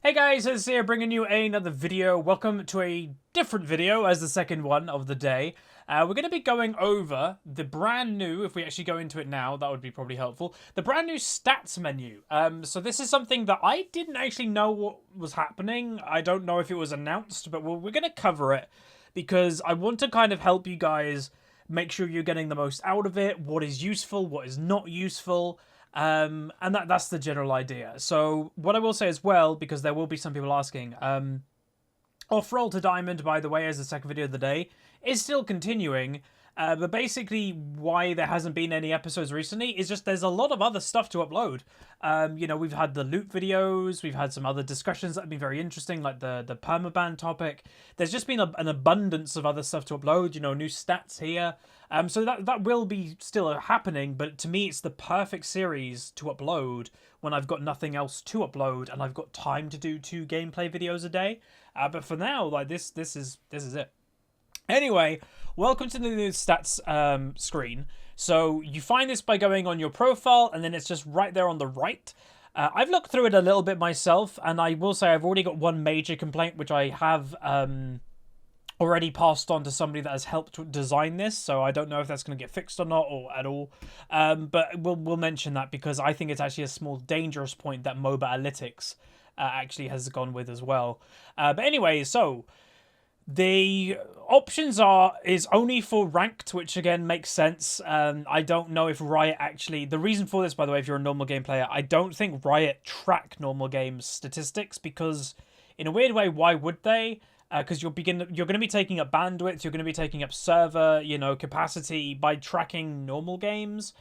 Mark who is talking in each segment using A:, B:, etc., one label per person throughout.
A: Hey guys, it's here bringing you another video. Welcome to a different video as the second one of the day. We're going to be going over the brand new, if we actually go into it now, that would be probably helpful, the brand new stats menu. So this is something that I didn't actually know what was happening. I don't know if it was announced, but we're going to cover it because I want to kind of help you guys make sure you're getting the most out of it, what is useful, what is not useful. And that's the general idea. So what I will say as well, because there will be some people asking, off-roll to diamond, by the way, as the second video of the day, is still continuing. But basically, why there hasn't been any episodes recently is just there's a lot of other stuff to upload. You know, we've had the loot videos, we've had some other discussions that have been very interesting, like the permaban topic. There's just been an abundance of other stuff to upload. You know, new stats here. So that will be still happening, but to me, it's the perfect series to upload when I've got nothing else to upload and I've got time to do 2 gameplay videos a day. But for now, like this is it. Anyway, welcome to the new stats screen. So you find this by going on your profile, and then it's just right there on the right. I've looked through it a little bit myself, and I will say I've already got one major complaint, which I have already passed on to somebody that has helped design this. So I don't know if that's going to get fixed or not, or at all. But we'll mention that because I think it's actually a small dangerous point that MOBA Analytics actually has gone with as well. But anyway, so the options is only for ranked, which again makes sense. I don't know if Riot actually... The reason for this, by the way, if you're a normal game player, I don't think Riot track normal game statistics because, in a weird way, why would they? Because you're going to be taking up bandwidth, you're going to be taking up server, capacity by tracking normal games,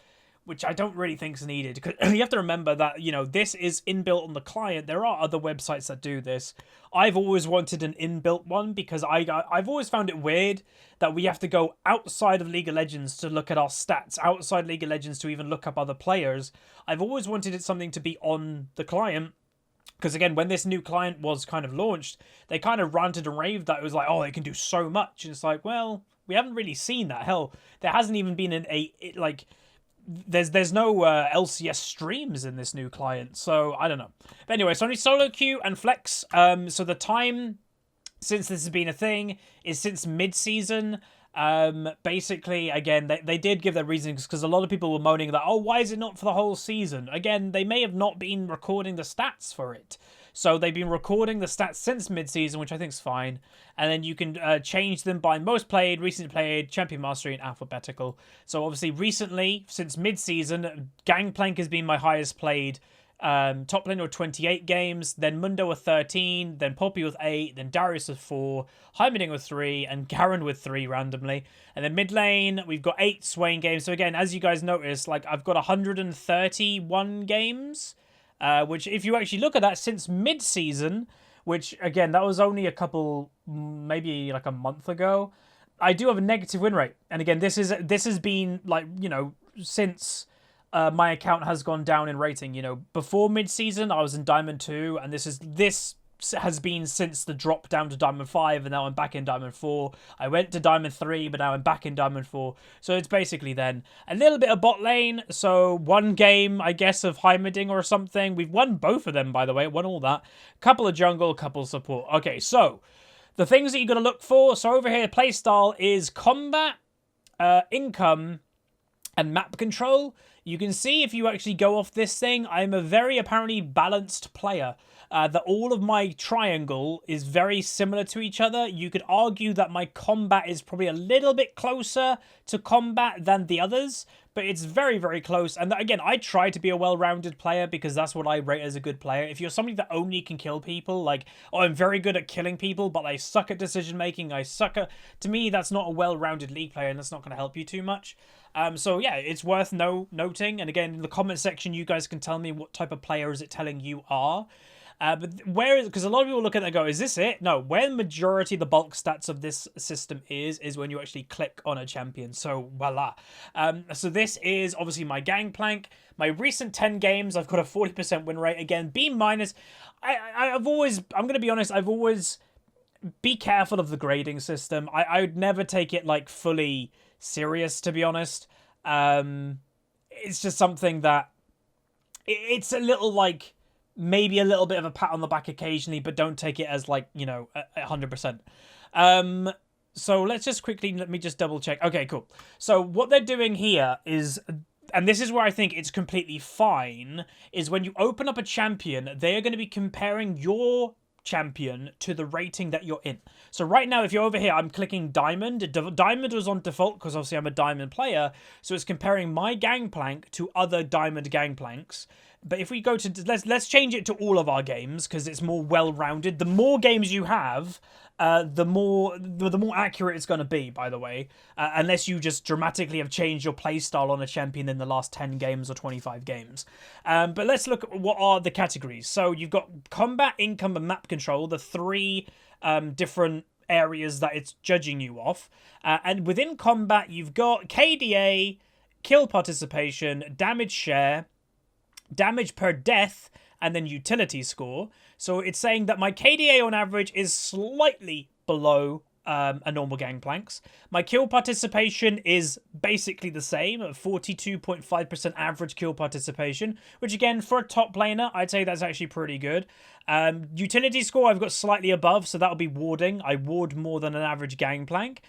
A: which I don't really think is needed. Because you have to remember that, this is inbuilt on the client. There are other websites that do this. I've always wanted an inbuilt one because I've always found it weird that we have to go outside of League of Legends to look at our stats, outside League of Legends to even look up other players. I've always wanted it something to be on the client. Because again, when this new client was kind of launched, they kind of ranted and raved that it was like, oh, they can do so much. And it's like, well, we haven't really seen that. Hell, there hasn't even been there's no LCS streams in this new client, so I don't know. But anyway, it's only solo queue and flex. So the time since this has been a thing is since mid-season. Basically, again, they did give their reasons because a lot of people were moaning that, oh, why is it not for the whole season? Again, they may have not been recording the stats for it. So they've been recording the stats since mid-season, which I think is fine. And then you can change them by most played, recently played, champion mastery, and alphabetical. So obviously recently, since mid-season, Gangplank has been my highest played. Top lane with 28 games, then Mundo with 13, then Poppy with 8, then Darius with 4, Heimerdinger with 3, and Garen with 3 randomly. And then mid lane, we've got 8 Swain games. So again, as you guys notice, like I've got 131 games, which if you actually look at that since mid-season, which again, that was only a couple, maybe like a month ago, I do have a negative win rate. And again, this has been like, since... my account has gone down in rating. Before mid-season, I was in Diamond 2, and this has been since the drop down to Diamond 5, and now I'm back in Diamond 4. I went to Diamond 3, but now I'm back in Diamond 4. So it's basically then a little bit of bot lane. So one game, I guess, of Heimerdinger or something. We've won both of them, by the way. Won all that. Couple of jungle, couple of support. Okay, so the things that you got to look for. So over here, playstyle is combat, income, and map control. You can see if you actually go off this thing, I'm a very apparently balanced player. That all of my triangle is very similar to each other. You could argue that my combat is probably a little bit closer to combat than the others, but it's very, very close. And again, I try to be a well-rounded player because that's what I rate as a good player. If you're somebody that only can kill people, like, oh, I'm very good at killing people, but I suck at decision-making, to me, that's not a well-rounded league player, and that's not going to help you too much. So yeah, it's worth noting. And again, in the comment section, you guys can tell me what type of player is it telling you are. But because a lot of people look at it and go, is this it? No, where the majority of the bulk stats of this system is when you actually click on a champion. So voila. So this is obviously my Gangplank. My recent 10 games, I've got a 40% win rate. Again, B-. I'm going to be honest, I've always... Be careful of the grading system. I would never take it like fully serious, to be honest. It's just something that... It's a little like... maybe a little bit of a pat on the back occasionally, but don't take it as like, 100%. So let me just double check. Okay, cool. So what they're doing here is, and this is where I think it's completely fine, is when you open up a champion, they are going to be comparing your champion to the rating that you're in. So right now, if you're over here, I'm clicking Diamond. Diamond was on default because obviously I'm a Diamond player, so it's comparing my Gangplank to other Diamond Gangplanks. But if we go to, let's change it to all of our games because it's more well-rounded. The more games you have, the more accurate it's going to be, by the way, unless you just dramatically have changed your playstyle on a champion in the last 10 games or 25 games. But let's look at what are the categories. So you've got combat, income, and map control, the three different areas that it's judging you off. And within combat, you've got KDA, kill participation, damage share, damage per death, and then utility score. So it's saying that my KDA on average is slightly below a normal Gangplank's. My kill participation is basically the same at 42.5% average kill participation, which again, for a top laner, I'd say that's actually pretty good. Utility score I've got slightly above, so that'll be warding. I ward more than an average Gangplank.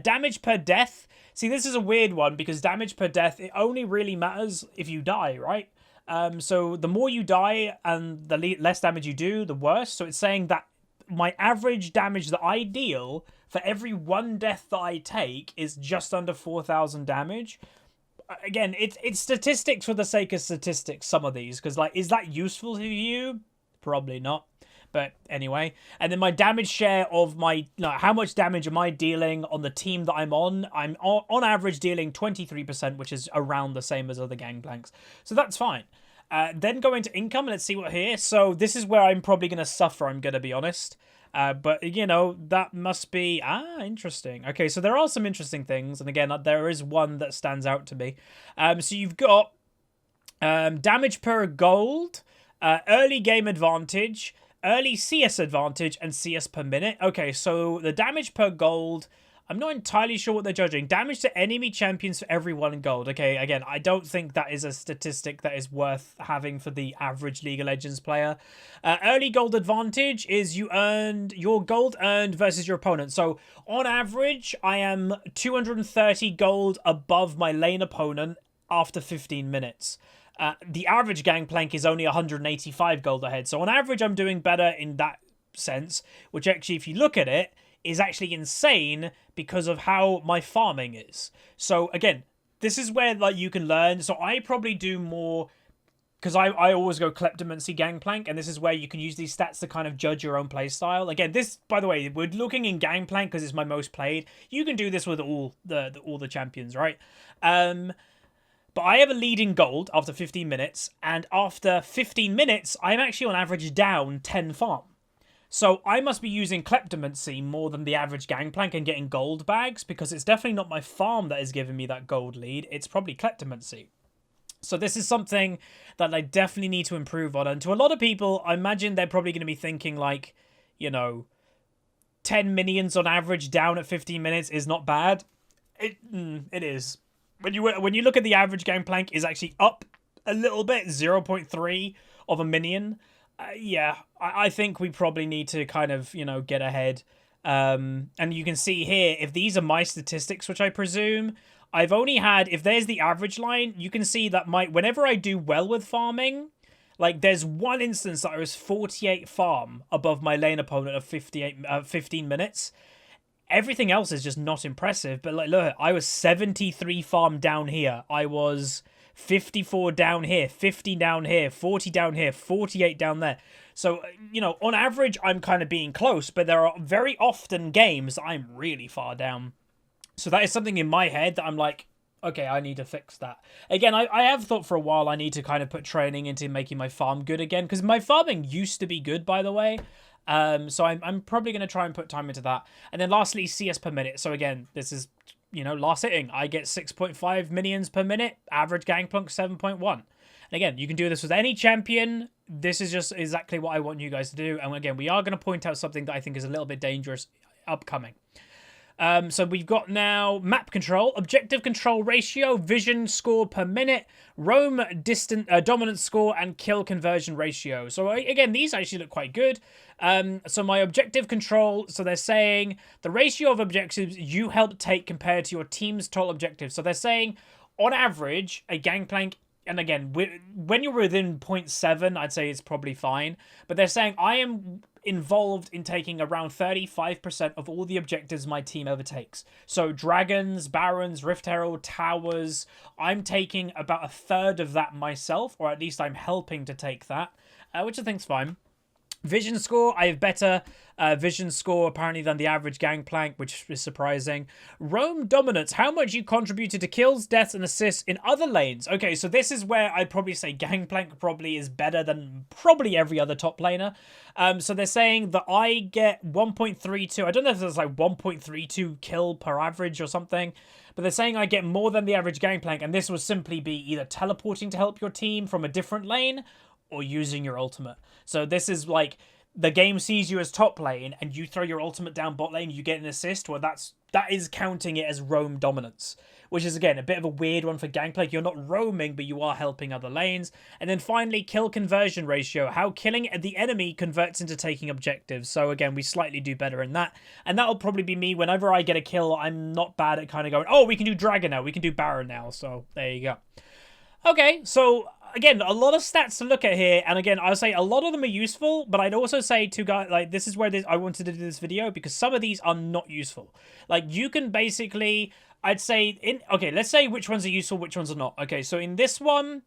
A: Damage per death. See, this is a weird one because damage per death, it only really matters if you die, right? So the more you die and the less damage you do, the worse. So it's saying that my average damage that I deal for every one death that I take is just under 4,000 damage. Again, it's statistics for the sake of statistics, some of these, because, like, is that useful to you? Probably not. But anyway, and then my damage share of my, how much damage am I dealing on the team that I'm on average dealing 23%, which is around the same as other Gangplanks. So that's fine. Then go into income, and let's see what here. So this is where I'm probably going to suffer, I'm going to be honest. But, that must be, interesting. Okay, so there are some interesting things. And again, there is one that stands out to me. So you've got damage per gold, early game advantage, early CS advantage, and CS per minute. Okay, so the damage per gold, I'm not entirely sure what they're judging. Damage to enemy champions for every 1 gold. Okay, again, I don't think that is a statistic that is worth having for the average League of Legends player. Early gold advantage is your gold earned versus your opponent. So on average, I am 230 gold above my lane opponent after 15 minutes. The average Gangplank is only 185 gold ahead. So on average, I'm doing better in that sense, which actually, if you look at it, is actually insane because of how my farming is. So again, this is where you can learn. So I probably do more, because I always go Kleptomancy Gangplank, and this is where you can use these stats to kind of judge your own playstyle. Again, this, by the way, we're looking in Gangplank because it's my most played. You can do this with all the champions, right? But I have a lead in gold after 15 minutes, and after 15 minutes, I'm actually on average down 10 farm. So I must be using Kleptomancy more than the average Gangplank and getting gold bags, because it's definitely not my farm that is giving me that gold lead. It's probably Kleptomancy. So this is something that I definitely need to improve on. And to a lot of people, I imagine they're probably going to be thinking 10 minions on average down at 15 minutes is not bad. It is. When you look at the average Gangplank is actually up a little bit, 0.3 of a minion. I think we probably need to kind of, get ahead. And you can see here, if these are my statistics, which I presume, I've only had, if there's the average line, you can see that whenever I do well with farming, there's one instance that I was 48 farm above my lane opponent of 15 minutes. Everything else is just not impressive. But look, I was 73 farm down here. I was 54 down here, 50 down here, 40 down here, 48 down there. So, on average, I'm kind of being close, but there are very often games that I'm really far down. So that is something in my head that I'm like, okay, I need to fix that. Again, I have thought for a while I need to kind of put training into making my farm good again, because my farming used to be good, by the way. So I'm probably going to try and put time into that. And then lastly, CS per minute. So again, this is, last hitting. I get 6.5 minions per minute. Average Gangplank 7.1. And again, you can do this with any champion. This is just exactly what I want you guys to do. And again, we are going to point out something that I think is a little bit dangerous upcoming. So we've got now map control, objective control ratio, vision score per minute, roam dominance score, and kill conversion ratio. So again, these actually look quite good. So my objective control, so they're saying the ratio of objectives you help take compared to your team's total objectives. So they're saying, on average, a Gangplank, and again, when you're within 0.7, I'd say it's probably fine. But they're saying I am involved in taking around 35% of all the objectives my team overtakes. So dragons, barons, rift herald, towers, I'm taking about a third of that myself, or at least I'm helping to take that, which I think's fine. Vision score, I have better vision score apparently than the average Gangplank, which is surprising. Roam dominance, how much you contributed to kills, deaths, and assists in other lanes. Okay, so this is where I'd probably say Gangplank probably is better than probably every other top laner. So they're saying that I get 1.32, I don't know if there's like 1.32 kill per average or something, but they're saying I get more than the average Gangplank, and this will simply be either teleporting to help your team from a different lane, or using your ultimate. So this is like, the game sees you as top lane and you throw your ultimate down bot lane, you get an assist. Well, that is counting it as roam dominance, which is again a bit of a weird one for Gangplank. You're not roaming, but you are helping other lanes. And then finally, kill conversion ratio, how killing the enemy converts into taking objectives. So again, we slightly do better in that, and that'll probably be me. Whenever I get a kill, I'm not bad at kind of going, oh, we can do dragon now, we can do baron now. So there you go. Okay, so again, a lot of stats to look at here, and again, I'll say a lot of them are useful, but I'd also say to guys, like, this is where I wanted to do this video, because some of these are not useful. Like, you can basically, I'd say, okay, let's say which ones are useful, which ones are not. Okay, so in this one,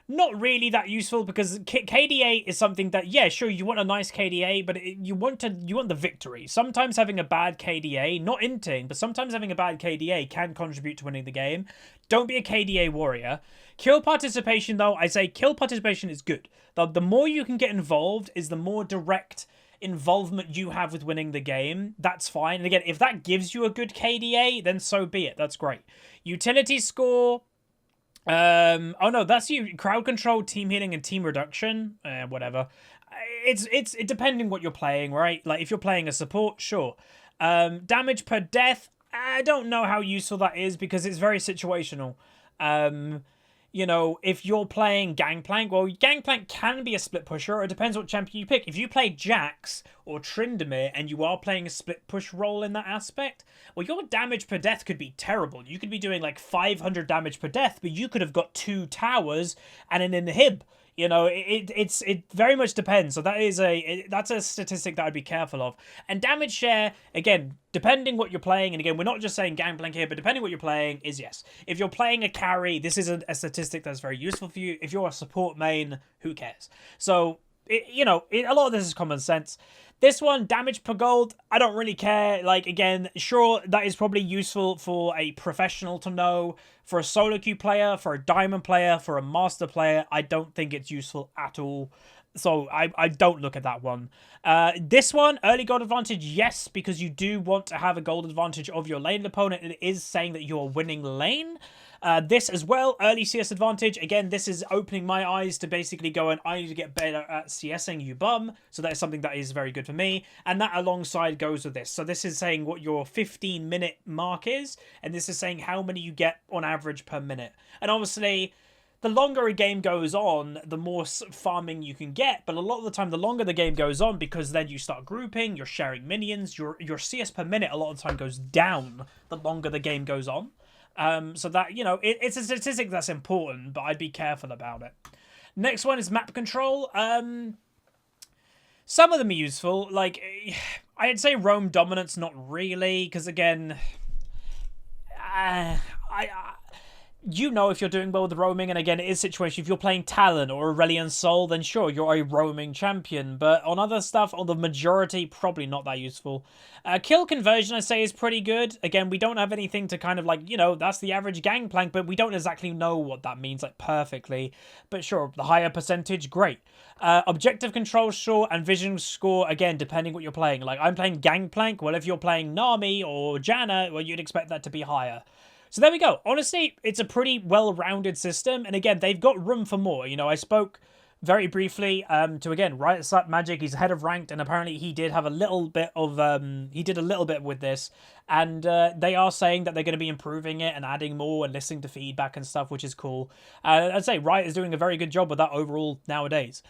A: not really that useful, because KDA is something that, yeah, sure, you want a nice KDA, but you want the victory. Sometimes having a bad KDA, not inting, but sometimes having a bad KDA can contribute to winning the game. Don't be a KDA warrior. Kill participation, though, I say kill participation is good. The more you can get involved is the more direct involvement you have with winning the game. That's fine. And again, if that gives you a good KDA, then so be it. That's great. Utility score. Oh no, that's you. Crowd control, team healing, and team reduction. Whatever. It's depending what you're playing, right? Like if you're playing a support, sure. Damage per death. I don't know how useful that is because it's very situational. You know, if you're playing Gangplank, well, Gangplank can be a split pusher. It depends what champion you pick. If you play Jax or Tryndamere and you are playing a split push role in that aspect, well, your damage per death could be terrible. You could be doing like 500 damage per death, but you could have got 2 towers and an inhib. You know, it very much depends. So that's a statistic that I'd be careful of. And damage share, again, depending what you're playing, and again, we're not just saying Gangplank here, but depending what you're playing is yes. If you're playing a carry, this is a statistic that's very useful for you. If you're a support main, who cares? So, a lot of this is common sense. This one, damage per gold, I don't really care. Like, again, sure, that is probably useful for a professional to know. For a solo queue player, for a diamond player, for a master player, I don't think it's useful at all. So I don't look at that one. This one, early gold advantage, yes, because you do want to have a gold advantage of your lane opponent. It is saying that you're winning lane. This as well, early CS advantage. Again, this is opening my eyes to basically going, I need to get better at CSing, you bum. So that is something that is very good for me. And that alongside goes with this. So this is saying what your 15-minute mark is. And this is saying how many you get on average per minute. And obviously, the longer a game goes on, the more farming you can get. But a lot of the time, the longer the game goes on, because then you start grouping, you're sharing minions, your CS per minute a lot of the time goes down the longer the game goes on. So that, it's a statistic that's important, but I'd be careful about it. Next one is map control. Some of them are useful. Like, I'd say roam dominance, not really, because again, if you're doing well with the roaming, and again, it is situation. If you're playing Talon or Aurelion Sol, then sure, you're a roaming champion. But on other stuff, on the majority, probably not that useful. Kill conversion, I say, is pretty good. Again, we don't have anything to kind of like, that's the average Gangplank, but we don't exactly know what that means, like, perfectly. But sure, the higher percentage, great. Objective control, sure, and vision score, again, depending what you're playing. Like, I'm playing Gangplank. Well, if you're playing Nami or Janna, well, you'd expect that to be higher. So there we go. Honestly, it's a pretty well-rounded system. And again, they've got room for more. I spoke very briefly, to again, right slap magic, he's ahead of ranked, and apparently he did have a little bit of he did a little bit with this, and they are saying that they're going to be improving it and adding more and listening to feedback and stuff, which is cool. I'd say Riot is doing a very good job with that overall nowadays.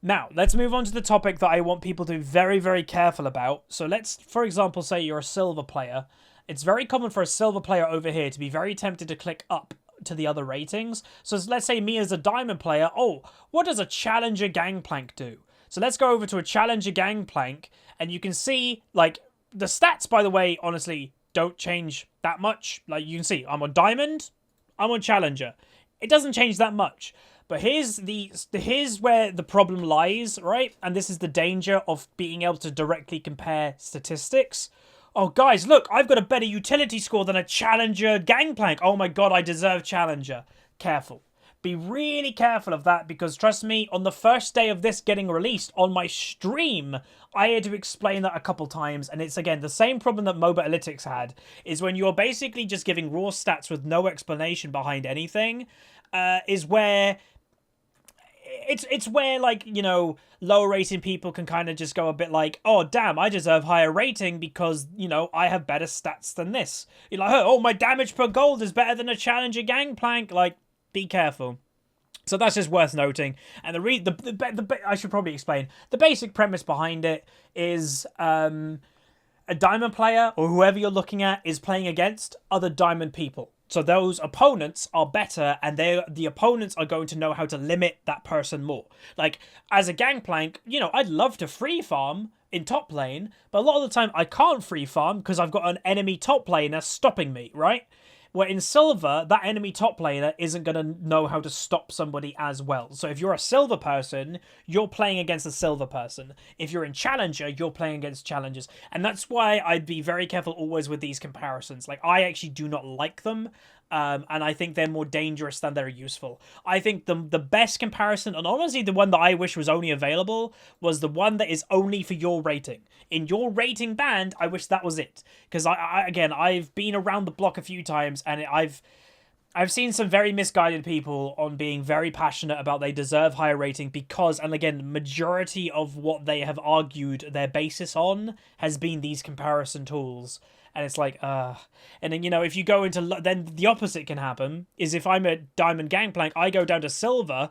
A: Now, let's move on to the topic that I want people to be very, very careful about. So let's, for example, say you're a silver player. It's very common for a silver player over here to be very tempted to click up to the other ratings. So let's say me as a diamond player, oh, what does a challenger gangplank do? So let's go over to a challenger gangplank, and you can see, like, the stats, by the way, honestly, don't change that much. Like, you can see, I'm on diamond, I'm on challenger. It doesn't change that much. But here's where the problem lies, right? And this is the danger of being able to directly compare statistics. Oh, guys, look, I've got a better utility score than a challenger gangplank. Oh my god, I deserve challenger. Careful. Be really careful of that, because trust me, on the first day of this getting released on my stream, I had to explain that a couple times, and it's, again, the same problem that MOBA Analytics had, is when you're basically just giving raw stats with no explanation behind anything, is where... It's where, like, you know, lower rating people can kind of just go a bit like, oh, damn, I deserve higher rating because, you know, I have better stats than this. You're like, oh, my damage per gold is better than a challenger gangplank. Like, be careful. So that's just worth noting. And I should probably explain. The basic premise behind it is a diamond player, or whoever you're looking at, is playing against other diamond people. So those opponents are better, and the opponents are going to know how to limit that person more. Like, as a gangplank, you know, I'd love to free farm in top lane, but a lot of the time I can't free farm because I've got an enemy top laner stopping me, right? Where in silver, that enemy top laner isn't going to know how to stop somebody as well. So if you're a silver person, you're playing against a silver person. If you're in challenger, you're playing against challengers. And that's why I'd be very careful always with these comparisons. Like, I actually do not like them. And I think they're more dangerous than they're useful. I think the best comparison, and honestly the one that I wish was only available, was the one that is only for your rating. In your rating band, I wish that was it. Because, again, I've been around the block a few times, and I've seen some very misguided people on being very passionate about they deserve higher rating because, and again, majority of what they have argued their basis on has been these comparison tools. And it's like, and then, you know, if you go into, then the opposite can happen, is if I'm a diamond gangplank, I go down to silver.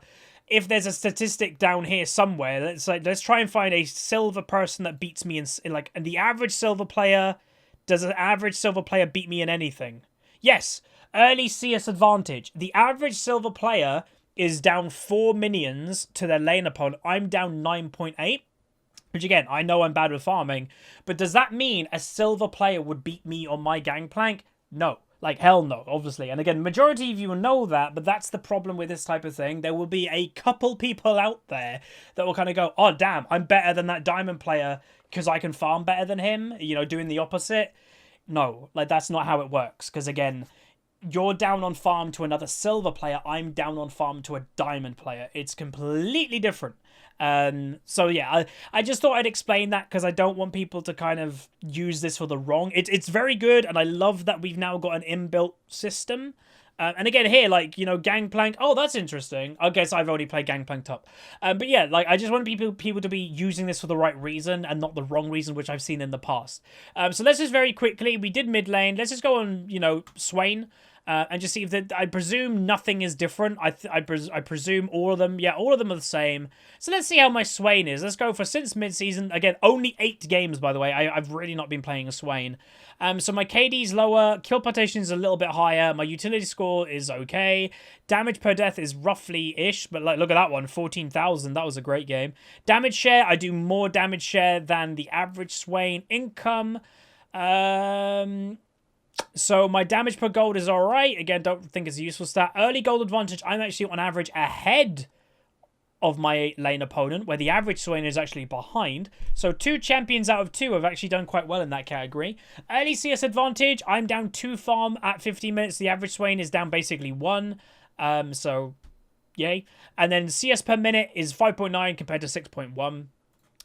A: If there's a statistic down here somewhere, let's try and find a silver person that beats me in like, and the average silver player, does an average silver player beat me in anything? Yes, early CS advantage. The average silver player is down 4 minions to their lane opponent. I'm down 9.8. Which, again, I know I'm bad with farming, but does that mean a silver player would beat me on my gangplank? No. Like, hell no, obviously. And again, majority of you will know that, but that's the problem with this type of thing. There will be a couple people out there that will kind of go, oh, damn, I'm better than that diamond player because I can farm better than him, you know, doing the opposite. No, like, that's not how it works. Because, again, you're down on farm to another silver player, I'm down on farm to a diamond player. It's completely different. So yeah, I just thought I'd explain that because I don't want people to kind of use this for the wrong. It's very good, and I love that we've now got an inbuilt system. And again, here, like, you know, Gangplank, oh, that's interesting. I guess I've already played Gangplank top. But yeah, like, I just want people to be using this for the right reason and not the wrong reason, which I've seen in the past. So let's just very quickly, we did mid lane. Let's just go on, you know, Swain. And just see if I presume nothing is different. I presume all of them, yeah, all of them are the same. So let's see how my Swain is. Let's go for since mid-season. Again, only 8 games, by the way. I've really not been playing a Swain. So my KD's lower, kill partition is a little bit higher. My utility score is okay. Damage per death is roughly-ish, but like, look at that one, 14,000. That was a great game. Damage share, I do more damage share than the average Swain. Income, so my damage per gold is alright. Again, don't think it's a useful stat. Early gold advantage, I'm actually on average ahead of my lane opponent, where the average Swain is actually behind. So 2 champions out of 2 have actually done quite well in that category. Early CS advantage, I'm down 2 farm at 15 minutes. The average Swain is down basically 1. So, yay. And then CS per minute is 5.9 compared to 6.1.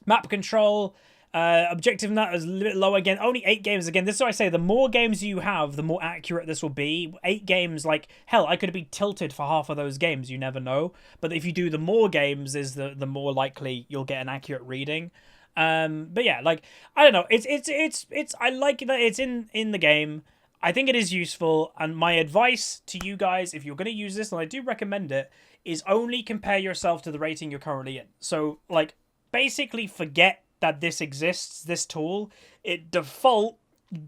A: Map control, Objective nut is a little bit low again. Only 8 games again. This is what I say. The more games you have, the more accurate this will be. 8 games, like, hell, I could be tilted for half of those games. You never know. But if you do the more games, is the more likely you'll get an accurate reading. But yeah, like, I don't know. It's I like that it's in the game. I think it is useful. And my advice to you guys, if you're going to use this, and I do recommend it, is only compare yourself to the rating you're currently in. So, like, basically forget that this exists, this tool. It default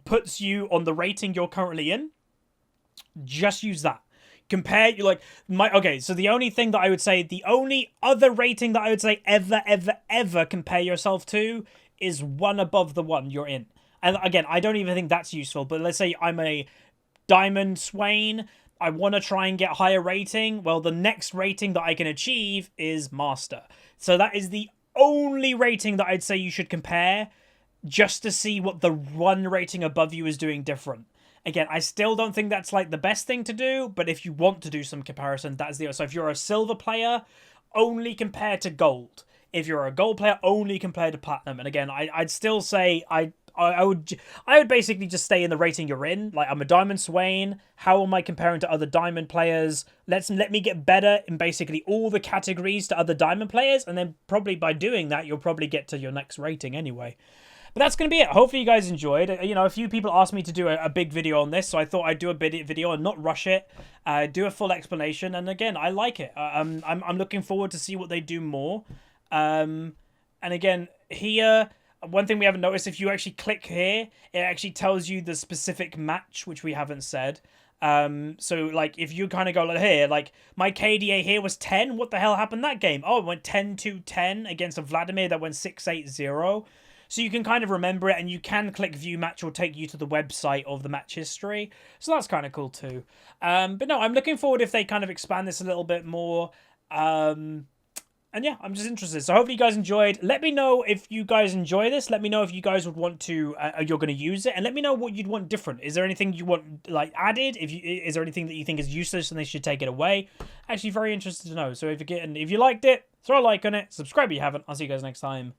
A: puts you on the rating you're currently in. Just use that. Compare, okay, so the only thing that I would say, the only other rating that I would say ever compare yourself to is one above the one you're in. And again, I don't even think that's useful, but let's say I'm a Diamond Swain, I want to try and get higher rating. Well, the next rating that I can achieve is Master. So that is the only rating that I'd say you should compare, just to see what the one rating above you is doing different. Again, I still don't think that's like the best thing to do, but if you want to do some comparison, that's the... So if you're a silver player, only compare to gold. If you're a gold player, only compare to platinum. And again, I'd still say I would basically just stay in the rating you're in. Like, I'm a Diamond Swain. How am I comparing to other Diamond players? Let me get better in basically all the categories to other Diamond players, and then probably by doing that, you'll probably get to your next rating anyway. But that's going to be it. Hopefully you guys enjoyed. You know, a few people asked me to do a big video on this, so I thought I'd do a big video and not rush it. Do a full explanation, and again, I like it. I'm looking forward to see what they do more. And again, here, one thing we haven't noticed, if you actually click here, it actually tells you the specific match, which we haven't said. So, like, if you kind of go like here, like, my KDA here was 10. What the hell happened that game? Oh, it went 10-10 against a Vladimir that went 6-8-0. So you can kind of remember it, and you can click view match or take you to the website of the match history. So that's kind of cool too. But no, I'm looking forward if they kind of expand this a little bit more. And yeah, I'm just interested. So hopefully you guys enjoyed. Let me know if you guys enjoy this. Let me know if you guys would want to, you're going to use it. And let me know what you'd want different. Is there anything you want, like, added? Is there anything that you think is useless and they should take it away? Actually, very interested to know. So if you liked it, throw a like on it. Subscribe if you haven't. I'll see you guys next time.